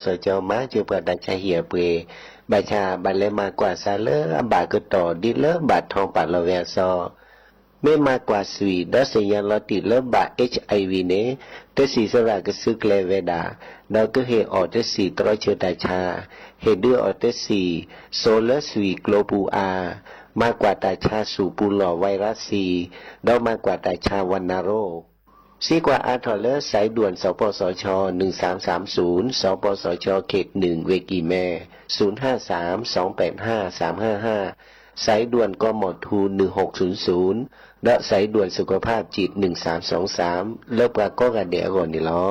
สจมาจูปดัชเหียเปบาชาบัลเลมากว่าซาเลอบาก็ต่อดิเลบาทองปาละเวซอไม่มากกว่าสุยดอสยันลอติเลบา HIV เนเตสีสระกซึกเลเวดาดอกก็เฮออเตสีตรอเชตาชาเฮดือออเตสีโซลสุยโกลบูอามากกว่าตาชาสูปูหล่อไวรัสซีดอกมากกว่าตาชาวันนาโรคซีกว่าอาทอเลสายด่วนสปสช1330สปสชเขต1เวกีแม่0532853555สายด่วนกมทู1600และสายด่วนสุขภาพจิต1323เลิกปากก็กระเดียก่อนนี่ล้อ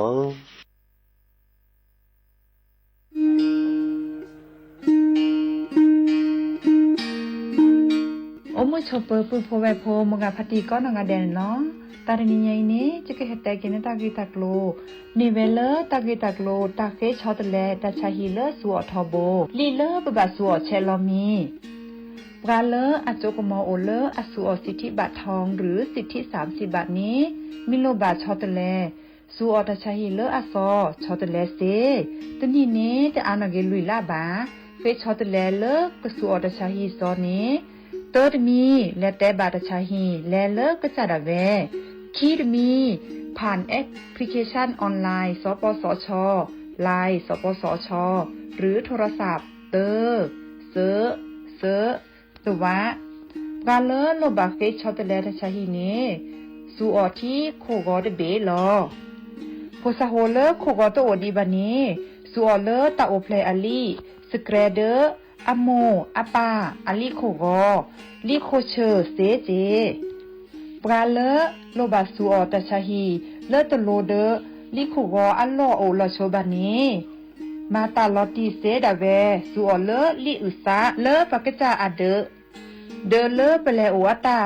โอ้มือชอปเปอร์ปืนโพไวโพมงาพัตีก็นงาแดนเนาะตาเรนีไงนี้จะเกิดแต่กินตากีตากโลนิเวลเลอร์ตากีตากโลตาเฟชอตเลตาชาฮีเลอร์สัวทอโบลีเลอร์บะสัวเชลอมีปราเลอร์อโจกมอโอเลอร์อสัวสิทธิบัตรทองหรือสิทธิ30 บาทนี้มิโลบาชอตเลสัวตาชาฮีเลอร์อซอชอตเลเซตนี้นี้จะอานาเกลุยลาบาเฟชอตเลเลอร์กสัวตาชาฮีซอนี้เติร์ดมีและแต่บาตาชาฮีและเลิกก็จะดาเวคีดมีผ่านแอปพลิเคชันออนไลน์สปสชไลน์สปสชหรือโทรศัพท์เตอร์เซอตัววะกาเลโลบาเฟชอตเลตาชาฮีเนสูออที่โคกอเดเบลอโพซาโฮเลโคกอโตโอดีบานีสูออเลตาโอเพลอลีสเกรเดอร์อโมอปาอลีโคกอลีโคเชอร์เซเจปราเลโลบาสูออตาชาฮีเลตโลเดลิโคกออัลโลโอลโชบานีมาตาลอติเซดาเวสูออเลลิอุซาเลปากจาอเดเลเปเลโออตา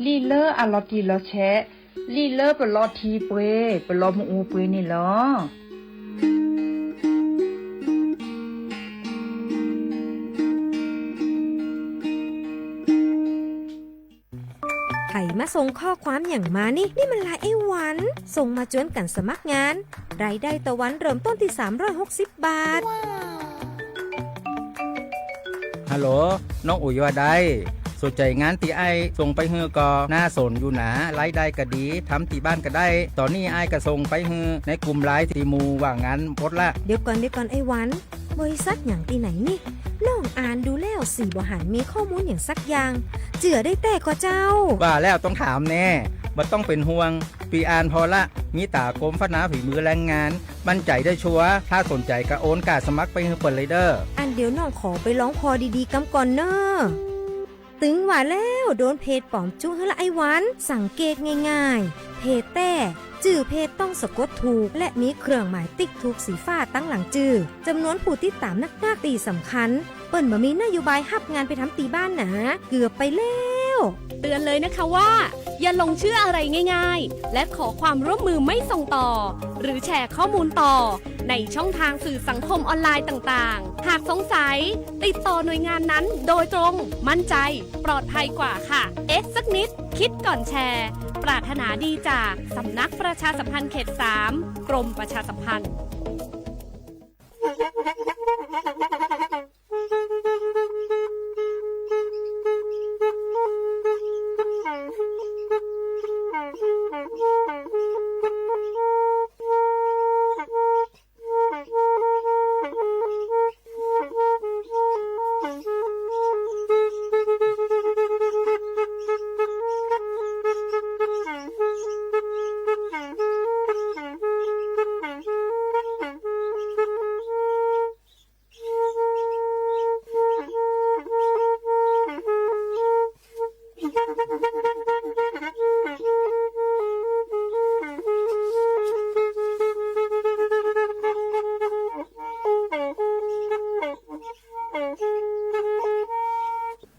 ลีเลอลอติลอแชลีเลเปลอทีเปเปลอมอูเปนี่ลอไผ่มาส่งข้อความอย่างมานี่มันลายไอ้หวันส่งมาจวนกันสมัครงานรายได้ต่อวันเริ่มต้นที่360 บาทฮัลโหลน้องอุ๋ยว่าได้สนใจงานที่ไอ้ส่งไปฮือก็น่าสนอยู่นะรายได้ก็ดีทำที่บ้านก็ได้ตอนนี้ไอ้ก็ส่งไปฮือในกลุ่มไลน์ที่หมู่ว่างานพดละเดี๋ยวก่อนไอ้หวันบริษัทอย่างที่ไหนนี่ลองอ่านดูแล้วสิบ่หันมีข้อมูลอย่างสักอย่างเจือได้แต่ก็เจ้าว่าแล้วต้องถามแน่บ่ต้องเป็นห่วงปีอ่านพอละมีตากรมพัฒนาฝีมือแรงงานมั่นใจได้ชัวร์ถ้าสนใจก็โอนกาสมัครไปฮือเปิดเลยเด้ออันเดี๋ยวน้องขอไปร้องพอดีๆกำก่อนเนอะตึงว่าแล้วโดนเพจปลอมจุ้งให้ละไอ้หวันสังเกตง่ายๆเพจแต่จื่อเพจต้องสะกดถูกและมีเครื่องหมายติ๊กถูกสีฟ้าตั้งหลังจื่อจำนวนผู้ติดตามนักตีสำคัญเปิ้นบ่มีนโยบายฮับงานไปทำตีบ้านนะเกือบไปแล้วเตือนเลยนะคะว่าอย่าลงเชื่ออะไรง่ายๆและขอความร่วมมือไม่ส่งต่อหรือแชร์ข้อมูลต่อในช่องทางสื่อสังคมออนไลน์ต่างๆหากสงสัยติดต่อหน่วยงานนั้นโดยตรงมั่นใจปลอดภัยกว่าค่ะสักนิดคิดก่อนแชร์ปรารถนาดีจากสำนักประชาสัมพันธ์เขต3กรมประชาสัมพันธ์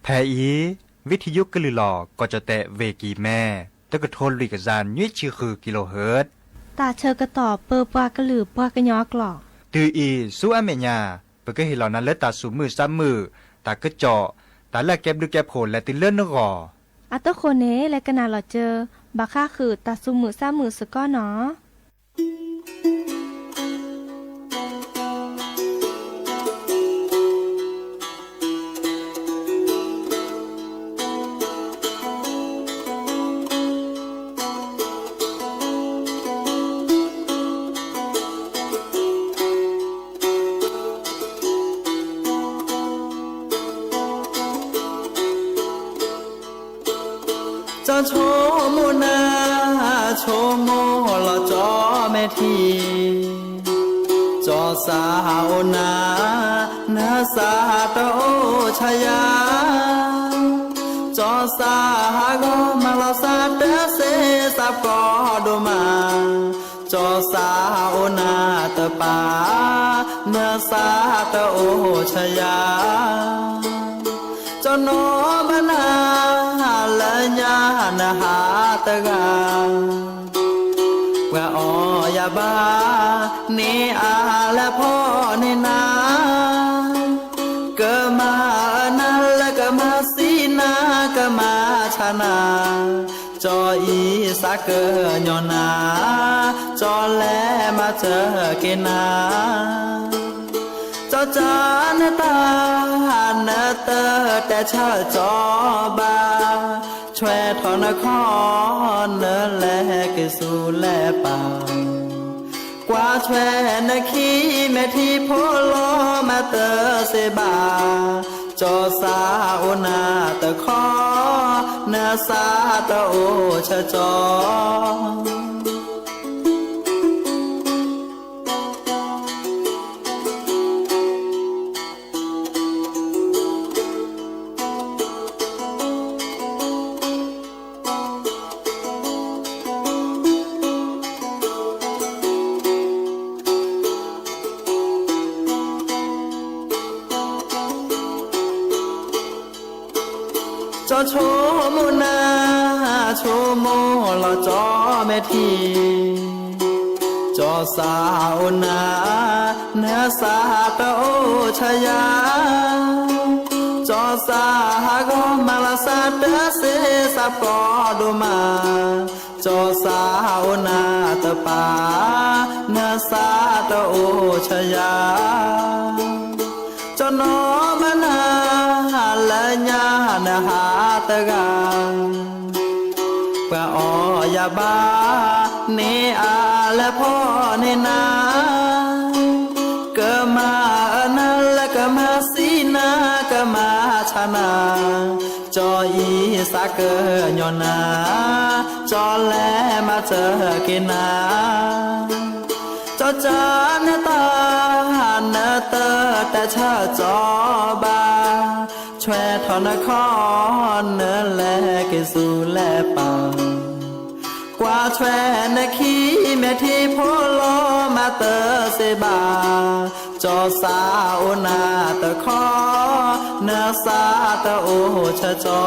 แพอีวิทยุกลือหลอก็จะแตะเวกีแม่ตะกะทนลุยกะจานยุ่ยชื่อคือกิโลเฮิรตซ์ตาเชอกระตอบเปอปากระหลือปากระยอกหลอกตืออีสู้อเมญาเปก็เห็นเหล่านั้นและตาสูมือซ้ำมือตากระเจาะตาละแก็บดูแก็บโผลและติเลื่อนนกออัตโคเนและกะนาหลอเจอบาค่าคือตาสูมือซ้ำมือสก้อเนาะ โชมุนาโชโมลจอเมทีจอสาวนานาสาตโอชยาจอสากมาลาสาเตเสสับกอดูมาจอสาวนาตปานาสาตโอชยาจโนบนาลญาณหาตกาว่าออยาบาเนอาและพ่อเนนาเกิดมานาและก็มาสีนาก็มาชนะจออีสาเกยอนาจอแลมาเจอเกนาจอจานตาเนเตอแต่ชาจอบาช่วยทอนครเนแลกสู่แลป่ากว่าช่วยนคีแม่ที่โพโลมาเตอเสบาจอสาวนาตะคอเนสาตะโอชะจอจอโชมุนาโชโมลจอเมทีจอสาวนาเนสาตโอชยาจอสากมาลาสาเตเสสับกอดูมาจอสาวนาตปาเนสาตโอชยาจนอมนาลญาณหาตกาปะออยาบาเนอาและพ่อเนนาเกิดมานาและก็มาสีนาก็มาชนะจออีสาเกยอนาจอแลมาเจอเกนาจอจานตาเนเตอแต่ชาจอบาช่วยทอนครเนแลกสู่แลป่ากว่าช่วยนคีแม่ที่โพโลมาเตอเสบาจอสาวนาตะคอเนสาตะโอชะจอ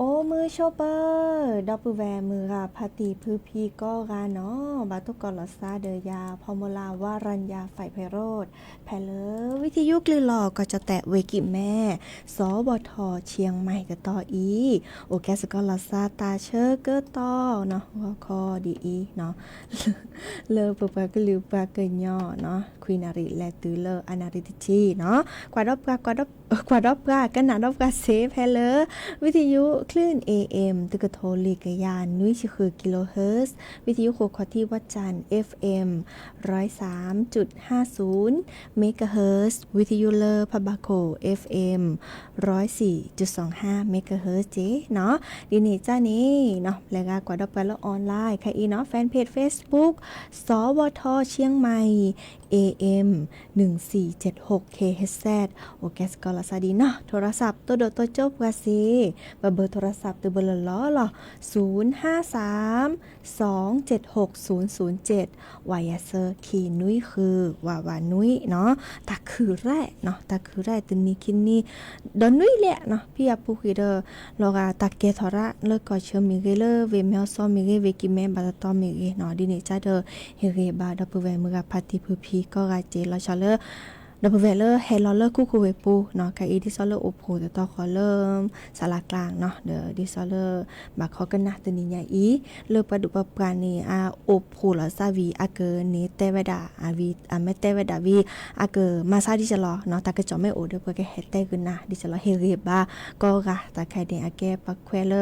โอ้มือโชเปอร์ดับเบิลแวร์มือราพาติพือพีก็กาเนาะบาตุกอลอซาเดยาพอมลาวารัญญาฝ่ายไพโรธแพเลวิทยุกลือหลอก็จะแตะเวกิแม่สบทเชียงใหม่ก็ต่ออีโอแกสกอลอซาตาเชอร์เกอร์ต่อเนาะวคอดีอีเนาะเลอปะปะก็ลือปะเกยย่อเนาะควีนาริและตือเลออนาริติจีเนาะกว่าดอบกากันหนาดอบกาเซแพเลวิทยุคลื่น AM ตึกโทลีกยานนุ้ยชิคือกิโลเฮิรตซ์วิทยุโคคอที่วัดจันทร์ FM 103.50 เมกะเฮิรตซ์วิทยุเลอพะบาโค FM 104.25 เมกะเฮิรตซ์เจเนาะดีนี่จ้านี่เนาะแล้วก็กว่าดอกไปแล้วออนไลน์ค่ะอีเนาะแฟนเพจ Facebook สวทเชียงใหม่ AM 1476 KHZ โอเคสกอลาซาดีเนาะโทรศัพท์ตัวโดตัวจบกว่าสิเบอร์โทรศัพท์ตัวเบอร์ล้อหรอ053-276-007วายาเซอร์คีนุ้ยคือวานุ้ยเนาะตาคือแร่เนาะตาคือแร่ตัวนี้คินนี่ดอนนุ้ยแหละเนาะพี่อาปูคือเดอโลกาตาเกทอระเลิกก่อเชื่อมิเกเลเวเมลซอมิเกเวกิเมบาตตอมิเกเนาะดีนี่จ้าเดอเฮเรบาดับเบิลแวมือกับพาติพือพีก็กาเจลอชอเล ดับเบิลเวเลอร์เฮลเลอร์คู่คูเวปูเนาะกะอีดิซอลเลอร์โอโพแต่ต่อขอเริ่มสารากลางเนาะเดอดิซอลเลอร์บาขอกันนะตัวนี้ใหญ่อีเลอปะดุปะปรานีโอโพละซาวีเกเนเตเวดาวีไม่เตเวดาวีเกมาซาดิจะรอเนาะตากะจอไม่โอเดอเปกะเฮเตกันนะดิจะรอเฮเรบาก็กะตาใครเดแกปักแควเล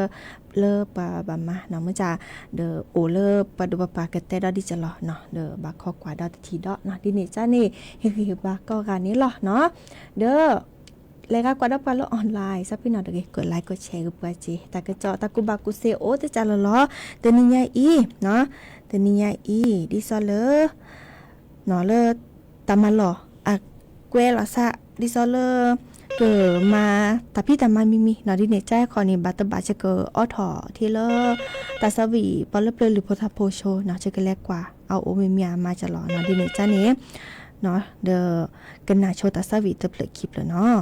อปะบามาเนาะมื้อจะเดอโอเลอปะดุปะปากะเตดอดิจะรอเนาะเดอบาขอกว่าดอทีดอเนาะดิเนจ้านี่เฮเรบาก็กะนี้หรอเนาะเด้อเลยก็กว่าดปาโลออนไลน์ซับพี่น้องตะเกกดไลค์กดแชร์กับว่าจีตะกะเจาะตะกุบากุเซโอตะจาละล้อตะนิยาอีเนาะตะนิยาอีดิซอเลเนาะเลตามาหลออะเกวละซะดิซอเลเกิดมาตาพี่ตามามีเนาะดิเนใจคอนี่บัตบาจะเกออถอที่เลตาสวีปอลเปลหรือโพธาโพโชเนาะจะก็แลกกว่าเอาโอเมมียมาจะหลอเนาะดิเนจ้านี้เนาะเดอกันนาโชตาสวีตะเปลคลิปแล้วเนาะ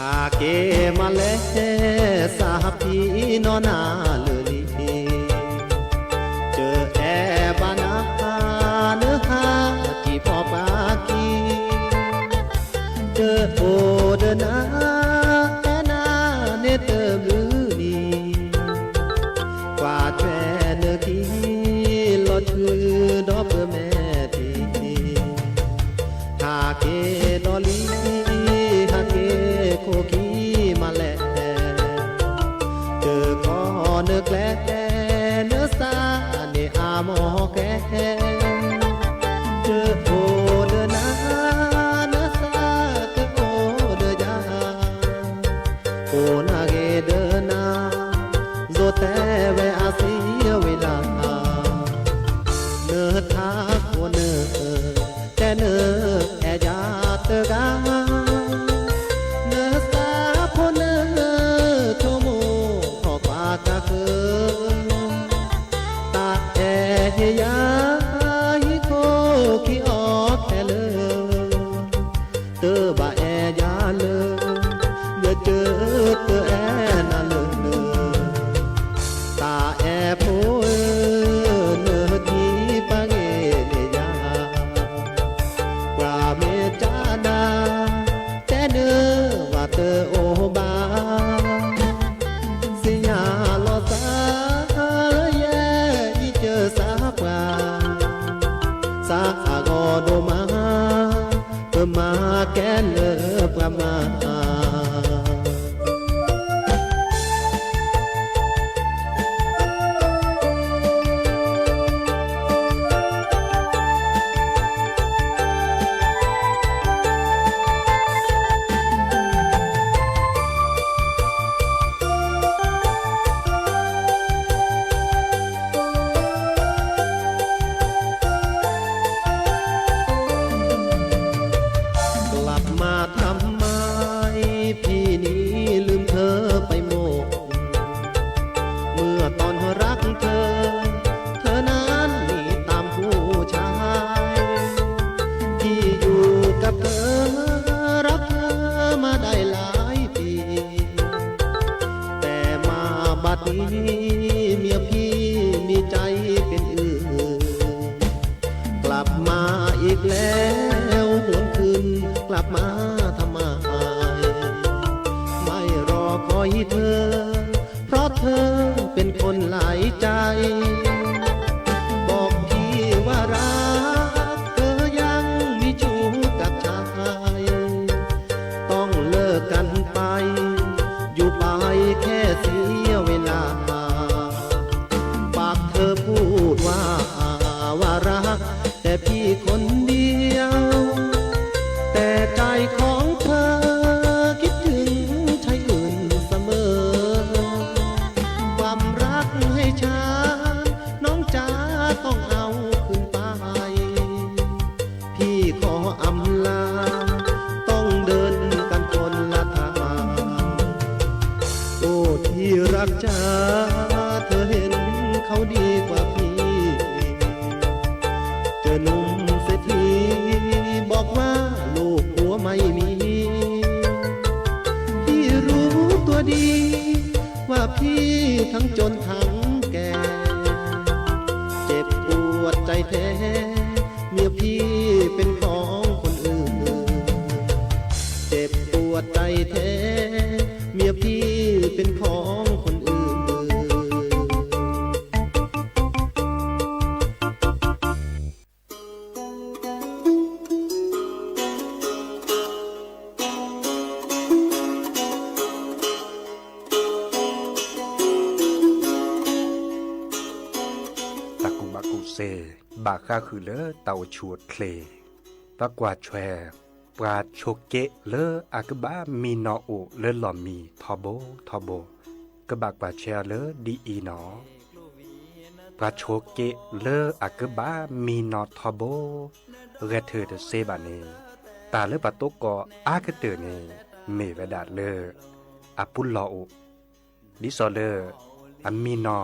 อาเกมาเลสาพีนอนาเลลีเจอแอบานาเนื้อหาที่พอปากีเจอโอเดนาแอนาเนเตอร์ลือนีกว่าแทนเนื้อที่ลดคือดอกแม่ทีหาเกดอลีหาเกโคกีมาแลเจอคอเนื้อแกลเนื้อสาเนอามอแกเจอโอเดนาเนื้อสาเกโอเดยาโอนาเกเดนาโซเตเวอาซีเวลาเนื้อทาโคเนื้อแต่เนื้อแอยาเตกาเนื้อสาโพเนื้อโทโมพอปากาเกตาแอเฮียาฮิโคคิออแคเลเตอบาแอยาเลเดือเจอเตอแอนาเลตาแอโพเนื้อทีปังเอเนยากว่าเมจานาแต่เนื้อว่าเตอโอบาสิญาลอสาเยอีเจอสาปราสาอากอโดมาเปิมาแกนเลอประมา แล้วหวนคืนกลับมาทำไมไม่รอคอยเธอเพราะเธอเป็นคนหลายใจบอกพี่ว่ารักเธอยังมีชู้กับชายต้องเลิกกันไปอยู่ไปแค่เสียเวลาปากเธอพูดว่ารักแต่พี่คนเดียวแต่ใจของเธอคิดถึงชายอื่นเสมอความรักให้ฉันน้องจ๋าต้องเอาคืนไปพี่ขออำลาต้องเดินกันคนละทางโอ้ที่รักจ๋าเธอเห็นเขาดีกว่าพี่เจอหนุ่มเศรษฐีบอกว่าลูกผัวไม่มีพี่รู้ตัวดีว่าพี่ทั้งจนทั้งแก่เจ็บปวดใจแท้เมียพี่เป็นของคนอื่นเจ็บปวดใจแท้เมียพี่เป็นของคนอื่นบาค่าคือเลอเต่าชวดเคลปากว่าแชปราโชเกะเลออากบ้ามีนอโอเลอหล่อมีทอโบกบากว่าแชเลอดีอีนอปราโชเกะเลออากบ้ามีนอทอโบเรเธอเดเซบาเนตาเลอปะโตกออากเตเนเมเวดาเลออปุลลอโอดิซอเลออามีนอ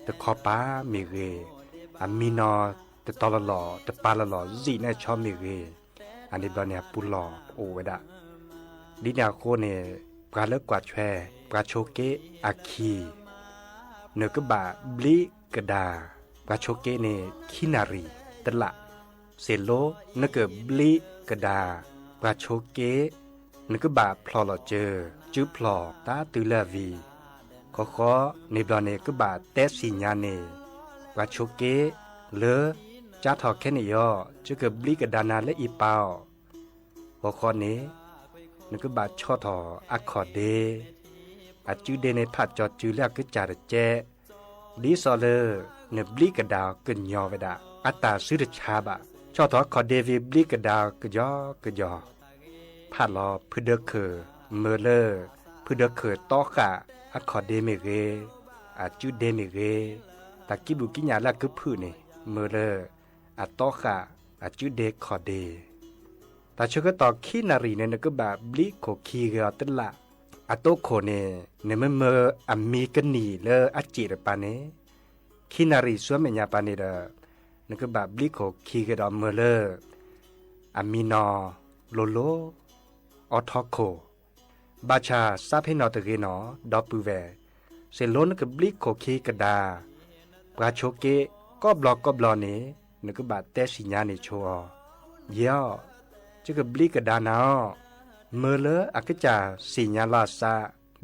ตะคอปาเมเรอามีนอแต่ตอลลอแต่ปาลลอจีน่าชอบมีเร อันนี้บอเนี่ยปุลอโอเวดะดินาโคเนี่ยปลาเลิกกว่าแชปลาโชเกะอาคีเนกบะบลิกระดาปลาโชเกะเนี่ยคินารีตละเซโลนกบลิกระดาปลาโชเกะนกบะพลอลเจอจื้อพลอตาตุลาวีขอในบลอเนี่ยกบะเตสิญาเนปลาโชเกะเลอจ้าทอแค่นี้ย่อจะเกิดบลิกระดานาและอีเปาหัวข้อนี้นึกบาดชอทออักขอเดอาจือเดในผัดจอจือแล้วก็จ่าเจดีซอเลอเนบลิกระดาวกึนยอเวดาอัตตาซื้อชาบะชอทอขอเดวิบลิกระดาวกยอกยอผัดรอพืเดเคอเมเลอพืเดเคอตอค่ะอักขอเดเมเรอาจือเดเมเรตากิบุกิญาละกึพื้นนี่เมเลออาตอค่ะอาจือเดขอเดแต่เชื่อก็ต่อขี้นารีเนี่ยก็แบบบลิโคคีเกอตละอะโตโคเนี่ยมันเมื่ออามีกันนี่เลออาจิรปานี่ขี้นารีสวมเมียปานี่เด้อนี่ก็แบบบลิโคคีเกอเมื่อเลออามีนอโลโลออทอโคบาชาซาเพนอตะเกนอดอปูเวเซโลนก็บลิโคคีกระดาปราโชเกก็บลอนี่นี่ก็แบบเตสิญานี่โชย่อจะกับบลิกระดานเอาเมื่อเลออักจ่าสิญาลาซา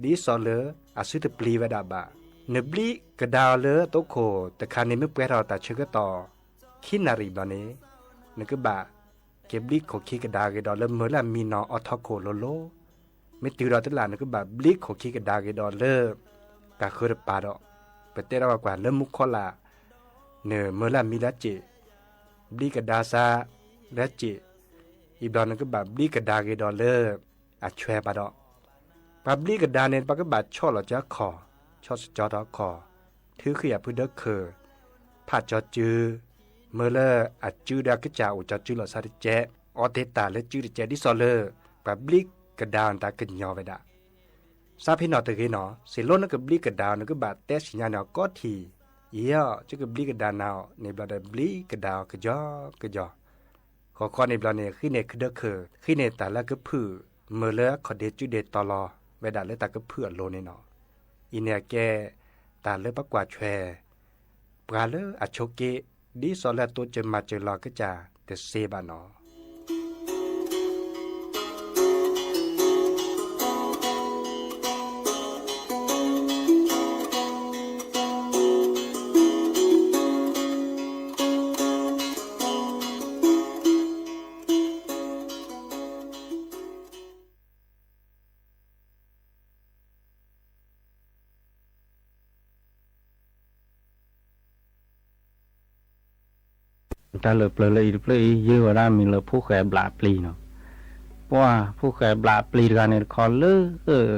ดีซอเลออาสุตปลีวดาบะเนบลิกระดาเลอโตโคแต่คานี้ไม่เปเราแต่เชื่อต่อขี้นารีบานี้นึกบะเก็บลิโคขี้กระดาเกดอเลเมื่อละมีนออทอโคโลโลไม่ตีเราตลาดนึกบะบลิโคขี้กระดาเกดอเลอกะคือปาดอเปเตเรากว่าเริ่มมุขคละเนเมื่อละมีละจิบลิกระดาซาละจิอีบลอนก็แบบบลิกระดาเกดอเลอร์อัดแชร์ปะดอกปาบลิกระดาเนนปะก็แบบชอหลอจะคอชอสจอดอคอถือขยะพื้นเด็กเคอผัดจอจือเมื่อเลออัดจือดาก็จะอุจจือหลอซาดิเจออเตตาและจือดิเจดิซอเลอร์ปาบลิกระดาตากันยอไปดาซาพินอตะเกนอสิโลนก็บลิกระดาก็แบบเตสิญาเนาก็ทีเยอะจะก็บลิกระดานาวในบลอดบลิกระดากะจอกะจอขอข้อในบลาเนี่ยขึ้นในคือเด็กคือขึ้นในแต่ละก็ผือเมื่อเลิกขอเดจุเดตลอเวดาเลตาก็เพื่อโลนี่เนาะอีเนี่ยแกตาเลิกปักกว่าแชปลาเลออโชเกดีสอลตัวจะมาเจอรอก็จะแต่เซบานอ ta lỡ plei dư vào ra mình lỡ phú khỏe bả pli nó qua phú khỏe bả pli ra này khó lỡ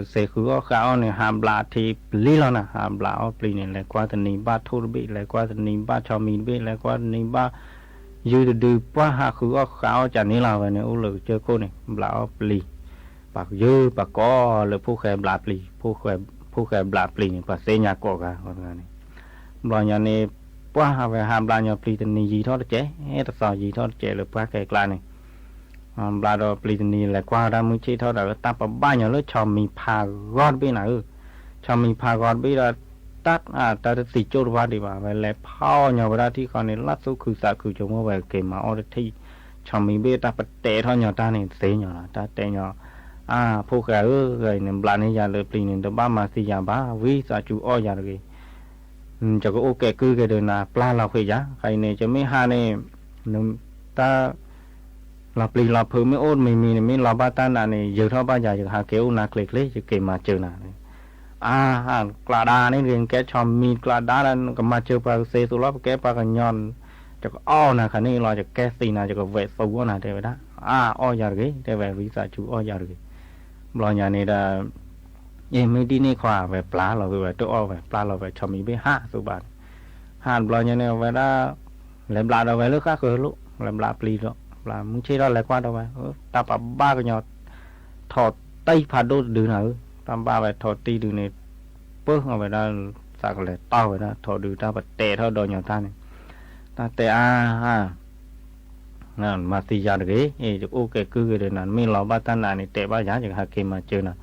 sẽ cứ có khảo này hàm bả thì pli lo nè hàm bả pli này lại qua tình hình ba thu bị lại qua tình hình ba cho mình bị lại qua tình hình ba dư từ qua hạ cứ có khảo chả ní là vậy này u lỡ chơi cô này bả pli bạc dư bạc có lỡ phú khỏe bả pli phú khỏe bả pli này bạc xây nhà cổ cả con này rồi nhà này qua về hàm la nhà pli tình gì thôi chế hết sao gì thôi chế được qua cái này la đó pli tình lại qua ra mới chơi thôi là ta bảo ba nhà lớp cho mình pha gót bên nào cho mình pha gót bên là tắt ta được xịt chốt vào đi mà về lại phao nhà vào ra thì còn này lát số khử xả khử chống về cái mà ở đây cho mình biết ta bắt tệ thôi nhà ta này xé nhà ta tệ nhà phụ cả rồi nên la này nhà lớp pli nên đó ba mà xì nhà ba vì sao chú ở nhà rồi cho có ok cứ cái đường là pla là phải giá cái này cho mấy ha này ta là pli là phơi mấy ôn mình mấy là ba ta này giờ thôi ba giờ giờ hà kéo na click lấy cho kì mà chơi nè cla đa này riêng cái cho mình cla đa là cái mà chơi ba xe số lót cái ba cái nhon cho có o nè cái này là cho cái gì nè cho có vệ sâu nè thế đó o giờ cái thế về ví dụ chú o giờ cái lo nhà này là mấy đi này khoa về pla là về chỗ về pla là về cho mình biết hạ số bạn hàn lo như này về đó làm pla đâu về lúc khác rồi lúc làm pla pli đó là muốn chơi đó lại qua đâu về ta bảo ba cái nhỏ thọ tây phá đô đường nào ta ba về thọ tây đường này bước về đó sao lại to về đó thọ đường ta bật tè thôi đồ nhỏ ta này ta tè นั่นมาตียาเกจะโอเคคือเดนั้นไม่รอบ้าตันนานี่แต่บ้ายาจะหาเกมาเจอนะ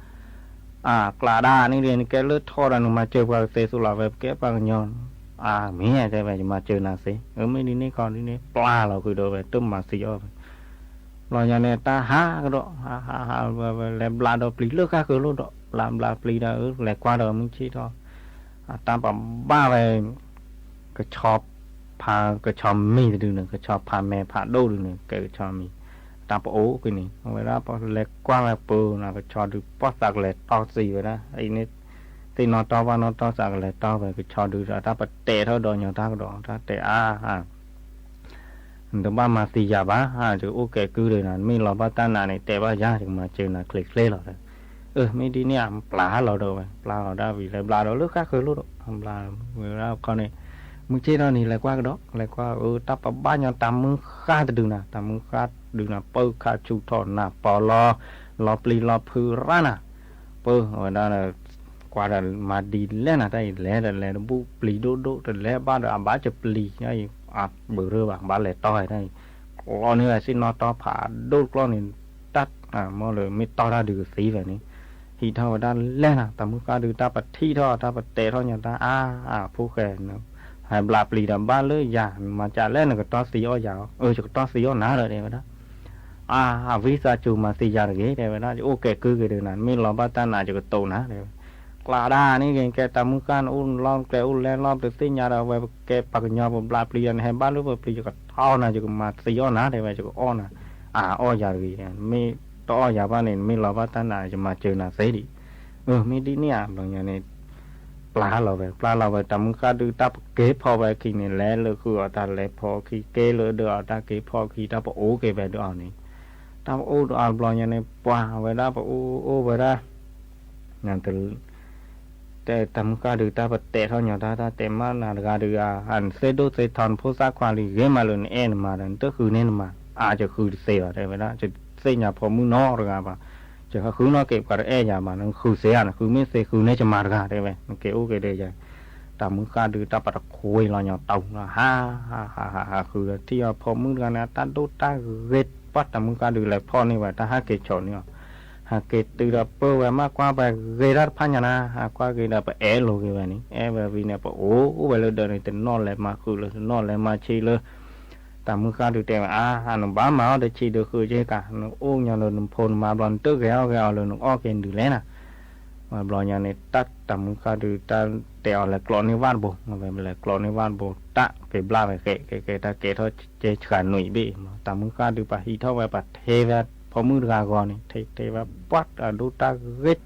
กลาดานี่เรียนแกเลือดทอดมาเจอว่าเซสุลาเวแกปังยอนมีใจไปจะมาเจอนาสิไม่ดีนี่ก่อนนี่ปลาเราคือโดนไปตุ้มมาสิยอเราอย่างนี้ตาหาก็ดอกหาแล้วปลาดอกปลีเลือกก็คือรู้ดอกลามปลาปลีได้แหลกกว่าดอกมึงชี้ทอตามแบบบ้าไปก็ชอบพาก็ชอบมีดูหนึ่งก็ชอบพาแม่พาโดดูหนึ่งก็ชอบมีตามปะโอ้คือนี่เวลาพอแหลกกว่าแบบปูนะก็ชอบดูปอสักแหลกต่อสีไปนะไอ้นี่ที่นอนต่อว่านอนต่อสักแหลกต่อไปก็ชอบดูตาปะเตะเท่าดอกอย่างตาก็ดอกตาเตะแต่บ้านมาตียาบ้าจะโอเคคือเลยนะไม่รอบ้าตั้งนานในแต่ว่ายากจะมาเจอนะเคล็ดๆหรอกไม่ดีเนี่ยปลาเราโดนปลาเราได้วิเลยปลาเราเลือกก็คือรู้ดอกปลาเมื่อเราเขาเนี่ยมึงเจ้าเรานี่แหละกว่าก็ดอกแหละกว่าตับบ้านยังตามมึงฆ่าจะดูนะตามมึงฆ่าดูนะเปิดฆ่าชูถอนนะปอรอปลีรอพื้นร้านนะเปิดวันนั้นกว่าจะมาดีแล้วนะได้แล้วบุปลีโดแต่แล้วบ้านเราบ้านจะปลีไงเบื่อเรื่องบ้านเลยต่อยได้กล้อนี่แหละสินอต่อผ่าโดดกล้อนี่ตัดมอเลยไม่ต่อได้ดูสีแบบนี้ที่เท่าด้านแรกนะแต่เมื่อการดูตาปัดที่ท่อตาปัดเตะท่ออย่างตาผู้แก่เนาะหายบลาปลีดำบ้านเลยอย่างมาจากแรกนึงก็ต่อสีอ้อยาวจะต่อสีอ้อหนาเลยเดี๋ยวนะวิสาจูมาสียาเลยเดี๋ยวนะโอเคคือเดี๋ยวนั้นไม่รอบ้านตาหนาจะก็โตนะเดี๋ยวกลาดานี่แกตามมือการอุ่นล้อมแกอุ่นแลล้อมตัวสิ่งยาเราไว้แกปักยอมปลาปลีนให้บ้านหรือว่าปลีจะก็ท่อนะจะก็มาสีอ้อนะเดี๋ยวจะก็อ้อนะอ้อยาเลยไม่ต่ออ้อยาบ้านนี่ไม่รอบ้านตาหนาจะมาเจอหนาเสียดิไม่ดีเนี่ยบางอย่างนี่ปลาเราไปตามมือการดูตาเก็บพอไปกินนี่แล้วเลยคือตาเลยพอขี้เกลือเดือดตาเก็บพอขี้ตาปะโอ้เก็บไปดูเอานี่ตาโอ้ดูเอาบางอย่างนี่ปลาไปได้ปะโอ้ไปได้งานแต่ทำการดูตาปเตะเท่าอย่างตาเต็มมากนะการดูอันเซดูเซทอนผู้สร้างความดีเยี่ยมมาเลยเอ็นมาดันก็คือเน้นมาจะคือเสียอะไรไปนะจะเสียพอมือนอกหรือไงป่ะจะคือน้อเก็บกับเอ็นอย่างมันคือเสียนะคือไม่เสียคือเนจะมาหรือไงได้ไหมเกี่ยวกับเดียร์แต่มือการดูตาปตะคุยเราอย่างเต่านะฮ่าคือที่พอมือกันนะตาดูตาเร็ดปัดแต่มือการดูแลพ่อนี่ว่าตาหาเกจชนเนี่ยหากเกิดตัวเราเปิดไว้มากกว่าไปเกิดได้พันอย่างนะหากว่าเกิดได้ไปโลกแบบนี้แบบนี้เนี่ยโอ้ไปเลยเดินในนอนเลยมาคือเลยนอนเลยมาชีเลยแต่เมื่อการดูแต่หนุ่มบ้ามาได้ชีเดือคือเจ้ากันโอ้ยอย่างเราพลมาบอลตึกแล้วเลยนุ่มอ้อเกินดูแลนะมาบอลอย่างนี้ตัดแต่เมื่อการดูแต่เอาเลยกลอนในว่านโบมาไปเลยกลอนในว่านโบตะไปบลาไปเกะตาเกะเท่าเจ้าขันหนุ่ยบีแต่เมื่อการดูไปฮีเท่าไปปัดเทวดพอมือกากรนี่เทว่าปัดดูตาเกิด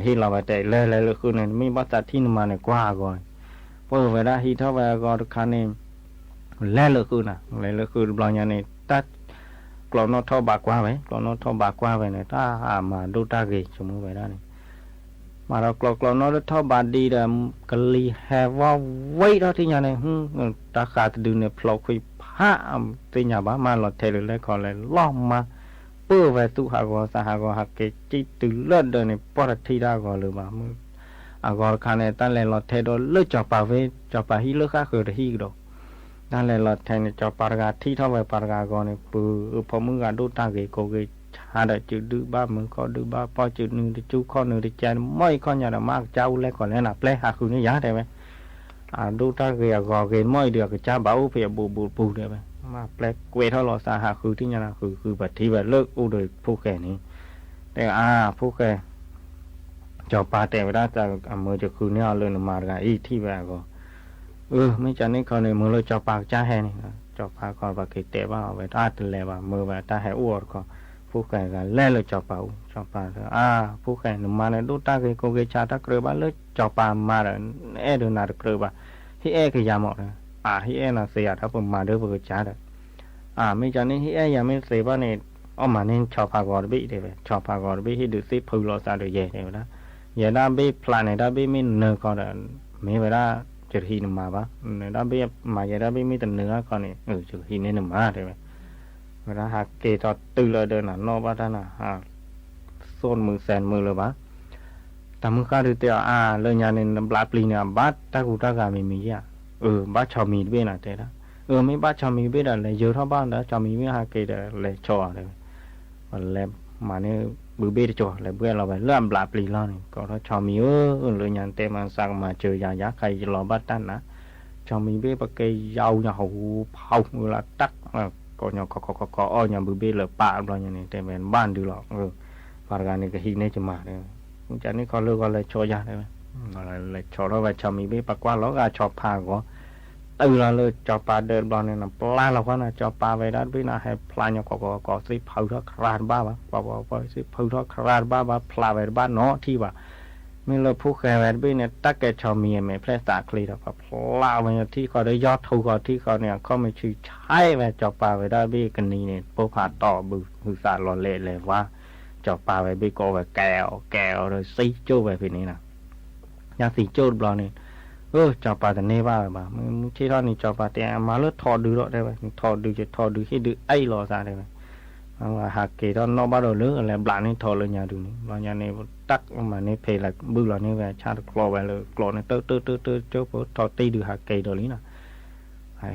ฮีเราไปแต่เลยคือเนี่ยไม่บัตรที่นมาเนี่ยกว่าก่อนเพราะเวลาฮีเท่าไปก็คันนี้เลยคือนะเลยคือบางอย่างนี่ตัดกลอนนอท่อบากว่าไปกลอนนอท่อบากว่าไปเนี่ยถ้ามาดูตาเกยสมมติไปได้นี่มาเรากลอนนอท่อบาดีเดิมกะลีแฮว่าไว้เราที่อย่างนี้ตาขาดดูเนี่ยพลอกคุยผ้าที่อย่างบ้ามาหลอดเทเลยขอเลยล้อมมาเพื่อไปตู้หากสหากหักเกจิตุเลิศเดินในปอดที่ได้ก่อนหรือมามือก่อนคันในตั้งแต่เราเทโดเลือดจับปาเวจับปาฮิเลือดข้าคือฮิกดอกตั้งแต่เราเทในจับปากาที่เท่าไปปากาก่อนในปือพอมือการดูตาเกโกเกหาได้จุดดื้อบ้ามือก็ดื้อบ้าพอจุดหนึ่งที่จู้ข้อหนึ่งที่แจนไม่ข้ออย่างมากเจ้าแรกก่อนแล้วนับแรกหาคือนี่ยาได้ไหมดูตาเกก่อเกไม่เดือดก็จ้าเบาเพียบูได้ไหมมาแปลกเวทเราสาหาคือที่นี่นะคือแบบที่แบบเลิกอู้โดยผู้แก่นี้แต่ผู้แก่จอบปลาแต่เวลาจะเมื่อจะคือเนี่ยเลยมากันอีที่แบบก็ไม่จันนี่เขาเนี่ยเมื่อเราจอบปลาจ้าแห่นี่จอบปลาก่อนปลาเกตแต่ว่าเอาไว้ตาตื่นแล้วว่าเมื่อแบบตาแห่อ้วนก็ผู้แก่กันแล่เลยจอบปลาผู้แก่หนุ่มมาเนี่ยดูตาเกโกเกชาตะเกลือบ้านเลยจอบปลามาเลยเดินนาเกลือบ้าที่คือยาหมดเลยที่น่ะเสียถ้าผมมาเด้อเพื่อจ้าเด้อไม่จันนี่ที่ยังไม่เสียบ้านเนี่ยเอามาเนี่ยชอบพากอดบีเด้อชอบพากอดบีที่ดูสิพูดเราซาเด้อเย่เด้อนะอย่าได้บีพลานเนี่ยได้บีไม่เนื้อก่อนไม่เวลาจะหินมาบ้าเนี่ยได้บีมาอย่าได้บีไม่แต่เนื้อก่อนเนี่ยจะหินเนี่ยมาเด้อเวลาหากเกจอดตื่นเลยเดินน่ะนอกบ้านน่ะโซนมือแสนมือเลยบ้าแต่มึงข้าดูเตะเลยยาเนี่ยปลาปลีเนี่ยบ้าตะกูตะกาไม่มีอ่ะบ้าชาวมีด้วยนะแต่ละ ไม่บ้าชามีเบ็ดอะไรเยอะเท่าบ้านแล้วชามีไม่หาเกดอะไรชอเลยแล้วมาเนี่ยบือเบ็ดจ่อแล้วเบื่อเราไปเริ่มปลาปลีแล้วนี่ก็ถ้าชามีเลยยันเต็มมันสั่งมาเจอยายาใครจะรอบ้านตั้นนะชามีเบ็ดปะเกยยาวเนี่ยหูเผาเวลาตักก็เนี่ยก็เนี่ยบือเบ็ดเลยปลาเราอย่างนี้แต่เป็นบ้านดูหรอกปารการนี่ก็หินเนี่ยจะมาเลยจากนี้เขาเลิกก็เลยชอยาได้ไหมเลยชอแล้วไปชามีเบ็ดปะกว่าแล้วก็ชอบพาก็ตื่นเราเลยจอปลาเดินบอลเนี่ยนะปลาเราก็นะจอปลาไปด้านวินาให้พลายเนี่ยก็สิเผาทอดคราดบ้าปะว่าสิเผาทอดคราดบ้าพลาไปบ้านเนาะที่ว่าไม่เราผู้แข่งแบบนี้เนี่ยตักแกชาวเมียไม่แพร่สาคลีเราก็พลาไปที่เขาได้ยอดทูเขาที่เขาเนี่ยเขาไม่ชื่อใช่ไปจอปลาไปด้านวิกันนี้เนี่ยพวกผ่าต่อบือสารหล่อเละเลยว่าจอปลาไปวิโก้ไปแก้วเลยซีโจ้ไปแบบนี้นะอย่างสีโจ้บอลเนี่ยจอปลาแต่เนว่าแบบมึงที่ท่านี่จอปลาแต่มาเลือดทอดูรอได้ไหมทอดูจะทอดูให้ดูไอ้รอซาได้ไหมว่าหากเกตอนนอกบ้านเราเลือกอะไรบลานี่ทอเลยยาดูนี่บางอย่างนี่ตักมานี่เพลย์ละบื้อเรานี่แบบชาติกลัวไปเลยกลัวนี่เตอเจ้าพวกทอตีดูหากเกตตัวนี้นะ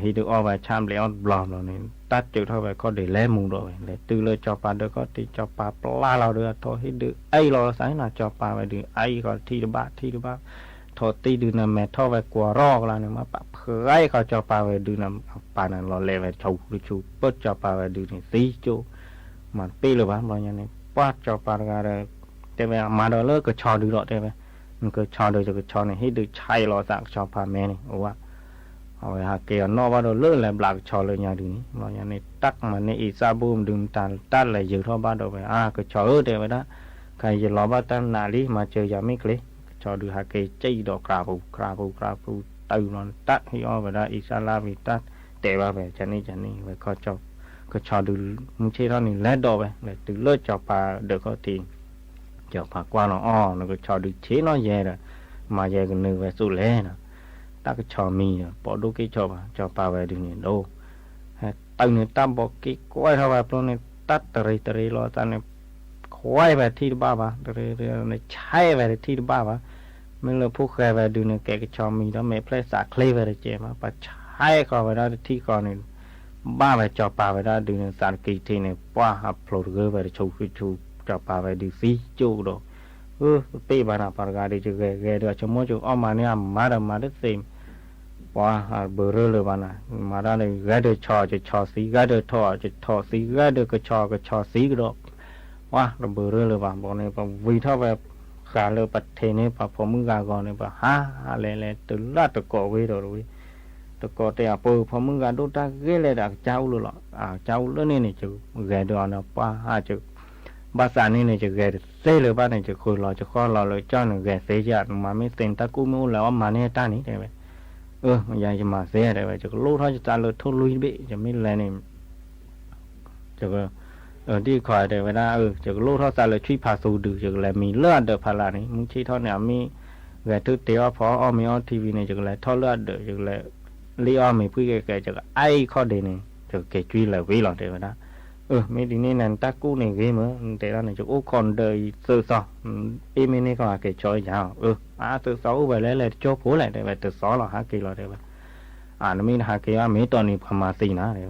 ให้ดูเอาไปชามเลี้ยงบลอมเรานี่ตัดจุดเท่าไปก็เดี๋ยวแล่มุงด้วยเลยตื่นเลยจอปลาเดี๋ยวก็ตีจอปลาปลาเราเดือดทอให้ดูไอ้รอสายน่ะจอปลาไปดูไอ้ก็ที่ดูบ้าทอตีดูน้ำแม่ทอไปกลัวรอกแล้วเนี่ยมาปะเผยเขาจอปลาไปดูน้ำปลานั่นรอเล่ไปชูหรือชูเปิดจอปลาไปดูนี่สีจูมันปีหรือบ้านบางอย่างนี่ปัดจอปลาอะไรแต่ไปมาดอลเลอร์ก็ชอดูรอได้ไหมมันก็ชอดูจะก็ชอเนี่ยให้ดูใช่รอสักชอปลาแม่นี่โอ้ว่าเอาไปหาเกี่ยวนอกว่าดอลเลอร์แหละบลักชอเลยอย่างดูนี่บางอย่างนี่ตักมันนี่อีซาบูมดึงตันเลยเยอะเท่าบ้านเราไปก็ชอเดี๋ยวไปนะใครจะรอบ้านตั้งนาลีมาเจอยาไม่เคยcho được hai cái chơi đỏ cà phù từ nó tắt hay o và đó isala vì tắt để vào về cho nên phải có cho được muốn chơi đó này lát đỏ về để từ lớp cho bà được có tiền cho bà qua nó nó có cho được chế nó về rồi mà về cái nửa về số lẻ nè ta cái cho mì bỏ đôi cái cho bà về được nhiều đô từ này ta bỏ cái quay ra vào này tắt tời lo ta này quay về thi ba này chạy về thi ba mình là phúc khai về đường này cái cho mình đó mẹ phải xả clay về để chơi mà bà chạy khỏi về đó thi còn này ba về cho bà về đó đường này xả kỳ thi này qua upload gửi về để chụp cho bà về đi phí chụp đồ bây bà nào bà gà đi chơi ghé được cho mỗi chụp mà này mà đất xem qua bờ rơ rồi bà nào mà đó này ghé được cho xí ghé được thọ xí ghé được cái cho xí cái đóว่าเราเบอร์เลยว่าบอกเนี่ยว่าวิธีแบบการเลยประเทศนี้พอผมมึงกาก่อนเนี่ยว่าอะไรตื่นละตะกอวิเราด้วยตะกอแต่พอมึงกาดูตาเกล้ดักเจ้าเลยหรอเจ้าเลยนี่จะแกดอนนะป้าจะภาษานี่จะแกเซ่เลยบ้านนี่จะคุยเราจะข้อเราเลยเจ้าหนึ่งแกเสียจัดมาไม่เต็มตะกู้ไม่รู้แล้วมาเนี่ยตานี้ได้ไหมมันยังจะมาเสียได้ไหมจะรู้เขาจะตาเลยทุลุยไปจะไม่แรงนี่จะก็ที่คอยเดี๋ยวเวลาจะลูกเท่าไหร่เลยช่วยพาสูดูจะเลยมีเลือดเดือดพารานี่มึงชี้เท่าเนี่ยมีแกทุกเตี้ยพอมีทีวีเนี่ยจะเลยท่อเลือดเดือดจะเลยเลี้ยมีผู้แก่จะไอ้ข้อเดียนี่จะแกช่วยเลยวิ่งหลอดเดี๋ยวนะไม่ดีนี่นั่นตากู้นี่วิ่งมั้งแต่เราเนี่ยจะอู้คนเดินสื่อสารไม่นี่ก็หาแกช่วยยาวสื่อสารไปเลยโจ๊กผู้เลยเดี๋ยวสื่อสารเราหากี่หลอดเดี๋ยวนั่นมีหากี่มีตอนนี้พม่าสีนะเดี๋ยว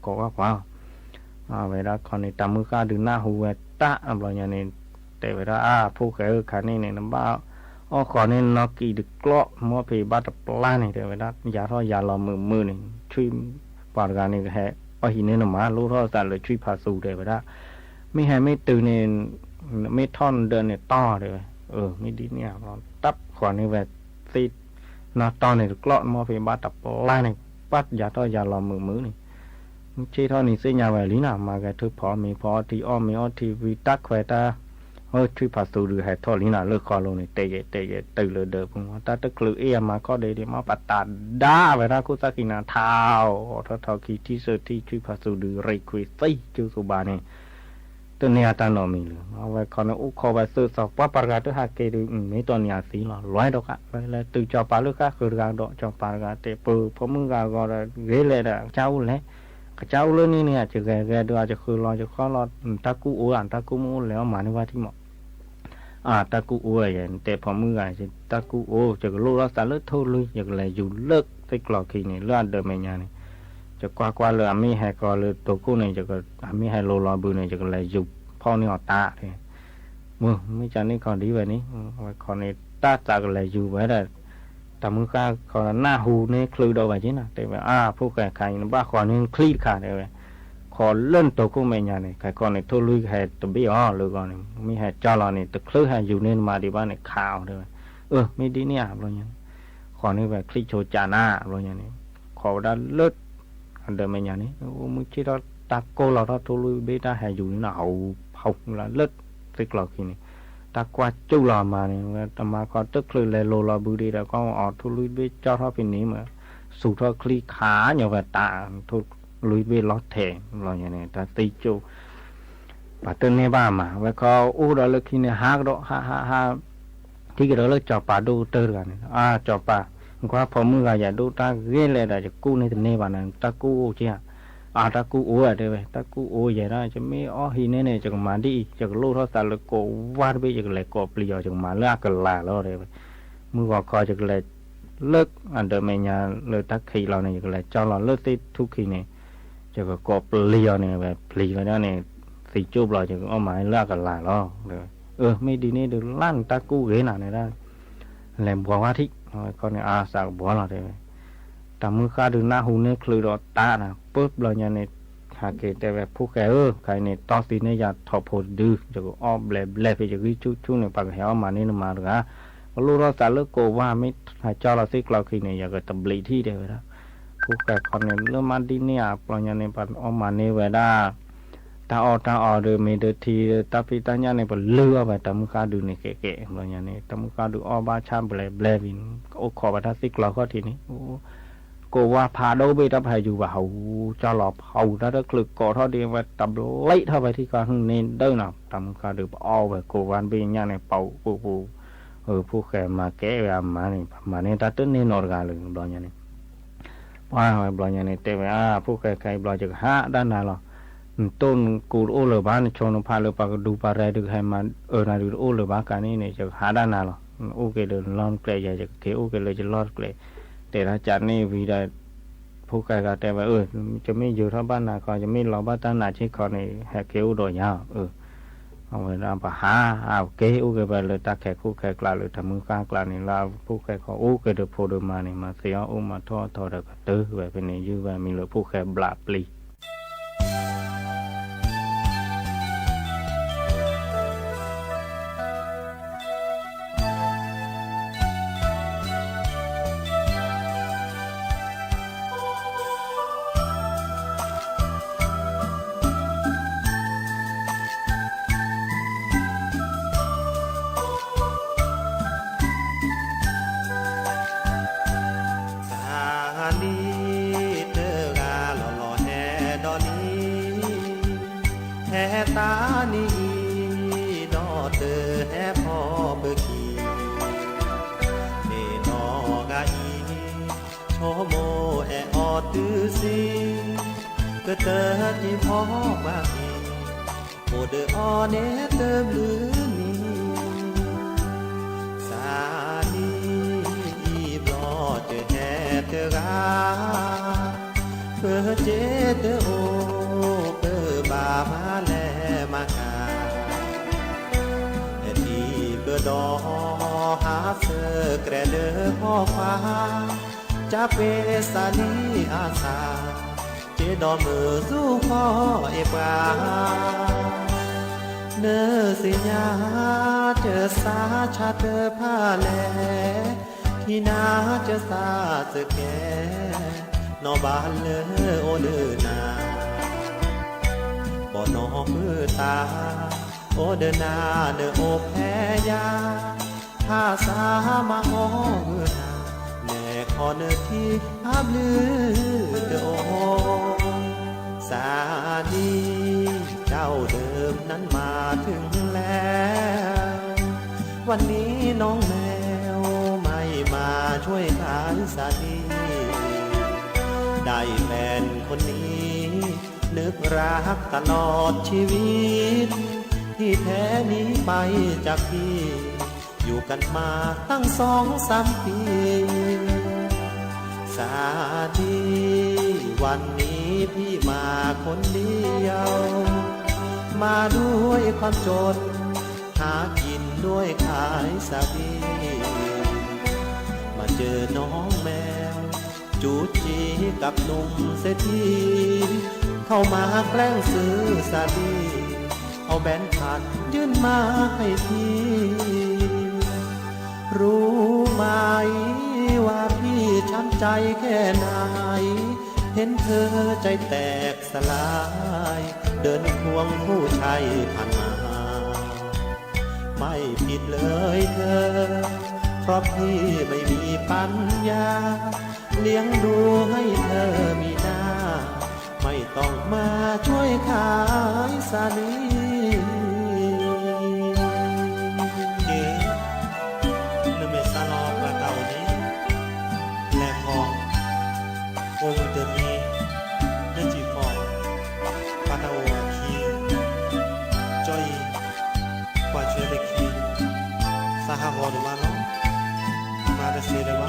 ก็ว่าเวลาคนนี้ตามมือข้าดูหน้าหัวตาอะไรอย่างนี้แต่เวลาผู้แก่ขานี่เนี่ยน้ำบ้าคนนี้นกกีดึกล้อมัวผีบัดปลาเนี่ยแต่เวลายาท่อยาลอมือนี่ช่วยปอดการนี่แห่หินเนี่ยมาลูกท่อสั่นเลยช่วยพาสูแต่เวลาไม่แห่ไม่ตื่นเนี่ยไม่ท่อนเดินเนี่ยต่อเลยไม่ดีเนี่ยตับคนนี้แบบซีนกตอนเนี่ยกล้อมัวผีบัดปลาเนี่ยปัดยาท่อยาลอมือนี่ชีท่อนี้เสียอย่างไรลีน่ามาแกทุกพอมีพอที่มีที่วิตักแควตาช่วยพาสูดูให้ท่อลีน่าเลิกคอลงในเตยตื่นเลยเดิมผมว่าตาตะกลือมาก็ได้มาปัตตาด่าเวลาคุสักินาเท้าท่อคีที่สุดที่ช่วยพาสูดูไรคุยซีจูสุบานี่ตัวนี้ตาโนมีเลยเอาไว้คนอุคอไปซื้อสอบว่าประกาศตัวหาเกดูไม่ตัวนี้สีหรอร้อยดอกอะแล้วตื่นจอปลาลูกค้าคือการดอกจอปลาการเตะปืนพอมึงการก็เรื่อยๆเจ้าเลยเจ้าเรื่องนี้เนี่ยจะแกดูอาจจะคือรอจะข้อรอตะกู้ตะกู้มูแล้วมาในว่าที่เหมาะตะกู้อย่างแต่พอมือไงจะตะกู้จะลูกเราสารเลิกโทษเลยอย่างไรอยู่เลิกไปกรอกขี้เนี่ยเลือดเดิมไม่ยานี่ จะกว่าเลยมีให้ก็เลยตัวกู้นี่จะก็มีให้โลลอบือนี่จะก็เลยยุบพ่อนี่อตาเลยมือไม่จันนี่còn đi về ní còn này ta taก็เลยอยู่ไว้ได้แต่มือข้าcònหน้าหูนี่คลือđâu vậy chứ nàoแต่ว่าพวกใครบ้าcònนี่คลีขาดเลยขอเล่นตัวกู้ไม่ยานี่ใครcònนี่ทั่วลุยให้ตัวบี้อ๋อเลยก่อนนี่มีให้จอเรานี่ตัวคลือให้อยู่นี่มาดีบ้านนี่ข่าวเลยไม่ดีเนี่ยเราอย่างขอนี่แบบคลิกโชจาน่าเราอย่างนี้ขอได้เลิศอันเดิมไม่อย่างนี้มึงคิดว่าตาโกเราทั่วลุยเบต้าให้อยู่นี่น่ะเอาlàเลิศสิกหลอกทีนี้ตากว่าจุลามาเนี่ยแต่มาก็ตึกเลยเลยโลลาบูดีแล้วก็ออกทั่วลุยเบเจ้าท่อพินี้มาสู่ท่อคลีขาอย่างแบบตาทั่วลุยเบล้อแทงเราอย่างนี้ตาตีจูปัตเตอร์เนบ้ามาแล้วก็เราเลิกที่เนี่ยฮักดอกฮาที่เราเลิกจอบป่าดูเตอร์กันจอบป่าก็พอมือเราอยากดูตาเงี้ยเลยแต่จะกู้ในตัวเนบ้านั้นตากู้เชี่ยตากู้อะไรไปตากู้อย่างนั้นจะไม่หินเนี่ยจะมาดีจะลูกเขาตาเลยโกวาดไปจะเลยโกเปลี่ยวจะมาเลือกกันลาแล้วเลยมือก็คอยจะเลยเลิกอันเดิมไม่ยาเลยตาขี้เราเนี่ยจะเลยจอเราเลิกที่ทุกขี้เนี่ยจะก็โกเปลี่ยวเนี่ยแบบเปลี่ยวแล้วเนี่ยสีจูบเราจะเอามาเลือกกันลาแล้วเลยไม่ดีนี่ดูลั่นตากู้เงี้ยหนาเนี่ยได้แหลมบัวว่าที่ก็เนี่ยสาวบัวเราเลยแต่มือข้าดูหน้าหูเนี่ยคลือรอตานะปุ๊บเราเนี่ยหาเกตแต่แบบผู้แก่ใครเนี่ยตอนตีเนี่ยอยากถอดโพดดื้อจะก็อ้อมแหลไปจะวิชุเนี่ยปากแหวมานี่มาหรือลูกเราสารเลิกโกว่าไม่หายจอเราซิกเราคือเนี่ยอยากจะตบลีที่เดียวนะผู้แก่คนเนี่ยเริ่มมาดีเนี่ยเราเนี่ยปันอ้อมมาเนี่ยเวลาตาออเดิมมีเดิทีตาพิตาเนี่ยเนี่ยเป็นเลือไปตามือข้าดูเนี่ยเก๋ๆเราเนี่ยตามือข้าดูอ้อบ้าชามแหลวินโอ้ขอบัตรซิกเราก็ทีนี้กูว่าพาđâuไปรับให้อยู่ว่าcho lọp hầu đó đó lực cổ thôi đi và tập lấy thôi vậy thì con nên đâu nào tầm cả được o về cô van bên nhà này bầu phụ khỏe mà kẽ về mà nên ta tính nên nổi gà lừng đó nhà này qua hỏi đó nhà này tệ về phụ khỏe cái đó chừng hạ đan nào tôn cụ ô lửa bán cho nó pha lửa bạc đủ bà ra được hay mà này được ô lửa bạc cái này chừng hạ đan nào ok được lon kệ giờ chừng thế okเลยจะลอดkệแต่ถ้าจัดนี่วีได้ผู้ใครก็แต่ว่าจะไม่อยู่ท่าบ้านนาก็จะไม่รอบ้านตาหนาชิคอนี่แหกเกี้ยวโดยยาวเอาไว้นำไปหาเกี้ยวไปเลยตาแขกคู่แขกกลาเลยทำมือกลางกลานี่ลาผู้ใครเขาเกิดโพดมานี่มาเสียมาทอดก็ตื้อไว้เป็นนี่ยื้อไว้มีเลยผู้แขกบลาปลีตานี่ดอเตอแฮพอเบกีเนนอกาอีโชโมแอออตือซีก็เตอที่พอบากีโอเดออเนเตอลือนีสานีอีบลอเจอแฮเตอกาเพื่อเจเตอโอเพื่อบามาแลมาคาที่เกิดดอหาเสือกระเดอพ่อฟ้าจะเป็นสานีอาสาเจดอมือสู้พ่อเอปาเนื้อสิญาเจอสาชาเธอผ้าแลที่นาเจอสาเสแกนอบานเลอโอเลือนาบ่นอมือตาโอเดินนาเนอโอแพ้ยาถ้าสามาโอเมือนาแน่ขอเนอที่ภาพลือเดอโอสาดีเจ้าเดิมนั้นมาถึงแล้ววันนี้น้องแมวไม่มาช่วยขายสาดีได้แฟนคนนี้นึกรักตลอดชีวิตที่แท้นี้ไปจากพี่อยู่กันมาตั้ง2-3 ปีส สาดีวันนี้พี่มาคนเดียว มาด้วยความจนหากินด้วยขายสาดีมาเจอน้องแมวจูจีกับหนุ่มเศรษฐีเข้ามาแกล้งซื้อสาดีเอาแบนพันยื่นมาให้พี่รู้ไหมว่าพี่ช้ำใจแค่ไหนเห็นเธอใจแตกสลายเดินควงผู้ชายผ่านมาไม่ผิดเลยเธอเพราะพี่ไม่มีปัญญาเลี้ยงดูให้เธอมีหน้าไม่ต้องมาช่วยขายสาลีÔng tự nhi nên chỉ phò và tàu khi cho y qua chơi lịch khi sa hà hồ được mà nó mà đã xế được mà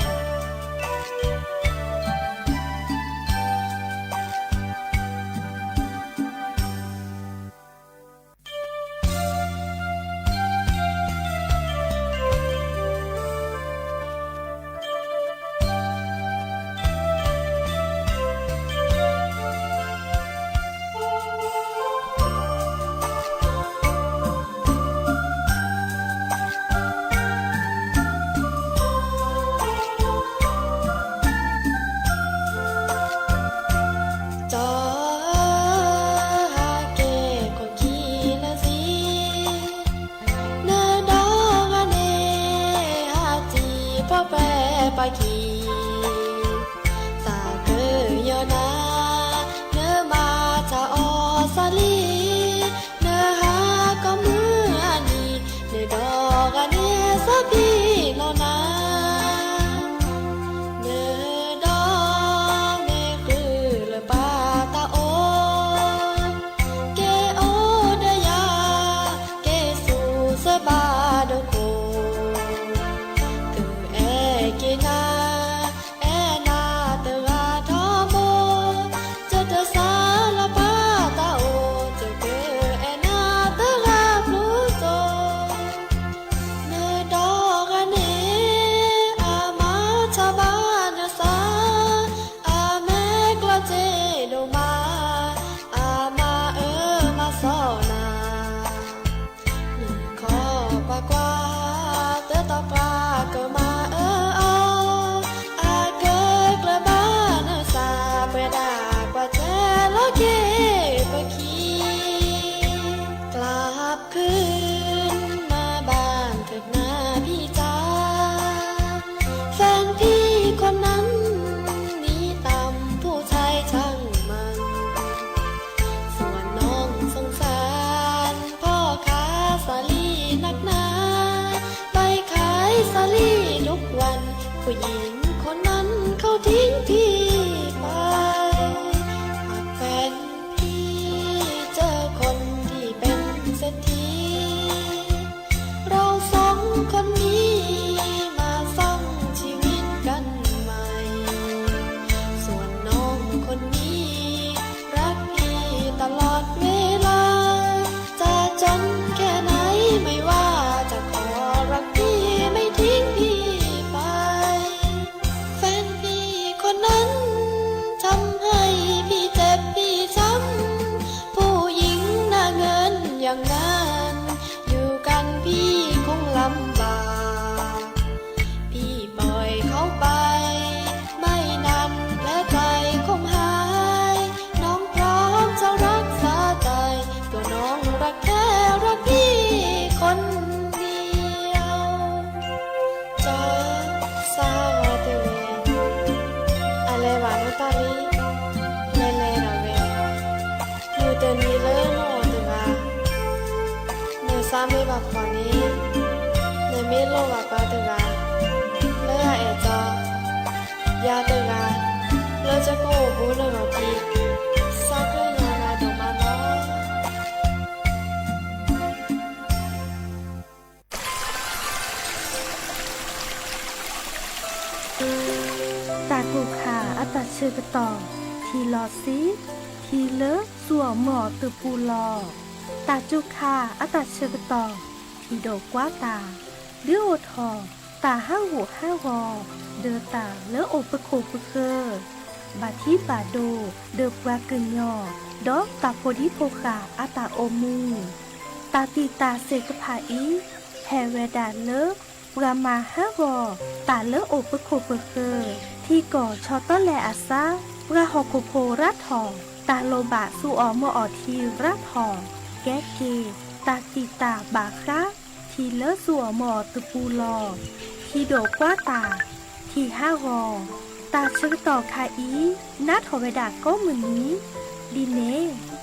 Sampai bapak ni, nemelo bapak tengah, leh ejo, ya tengah, leh jago bulu roti, sakit yana domano. จากกูข่าว ชื่อกระต่อทีลอซีทีเลอะสัวหมอตือปูลอตาจุคาอัตาชื่อกระต่อทีโดกว่าตาเลือโอทอตาห้าหัวห้าวอเดอตาเลอะโอปะโคปะเคอบาที่บาโดเดอปลากึ่งยอดอกตาโพธิโพคาอัตาโอมูตาตีตาเสกผาอีแฮเวดาเลอะปรามาห้าวอตาเลอะโอปะโคปะเคอที่ก่อชอต้อแลอาซาปราหอโคโพรัดทอตาโลบะสูออมออทีรัดทอแกเกตาตีตาบาคะทีเลอะสัวหมอตะปูลอทีโดกว่าตาทีห้าวอตาชื่อต่อคาอีนัดหอเวดาก็มือนี้ดีเน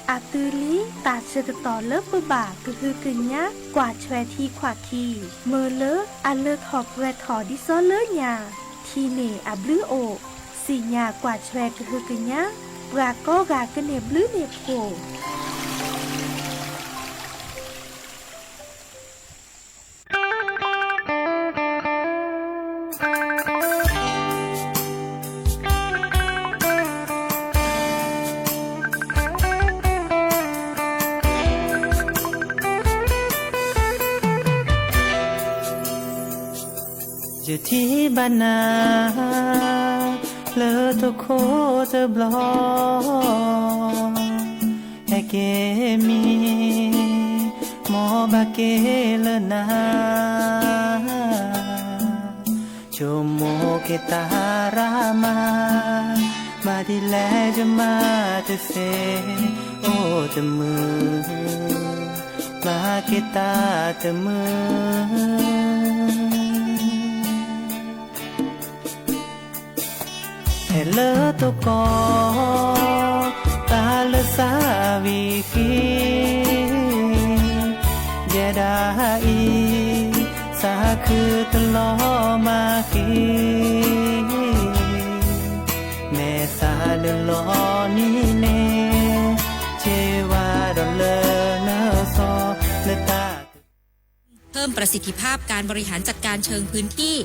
อาตือลีตาชื่อต่อเลิกปะบาคือกึ่งยะกว่าแชวทีขวาทีเมอเลอะอาเลิกหอบแวถอดิซอเลอะญาทีเนอาบลือโอสีญากว่าแชวคือกึ่งยะปราก็กากเนบลือเนโพอยู่ที่บ้านนาเลอทุกโคจะบลอแฮเกมีหมอบาเกเลนาชโมเกตารามาดิแลจะมาเตเซโอเตมือมาเกตาเตมือเฮเลตุกอตาลสาวิคีเยดาอีสาคือตลอมาคีเมสาเลลอนี่เนเจวาดอเลเนซอเลตา เพิ่มประสิทธิภาพการบริหารจัดการเชิงพื้นที่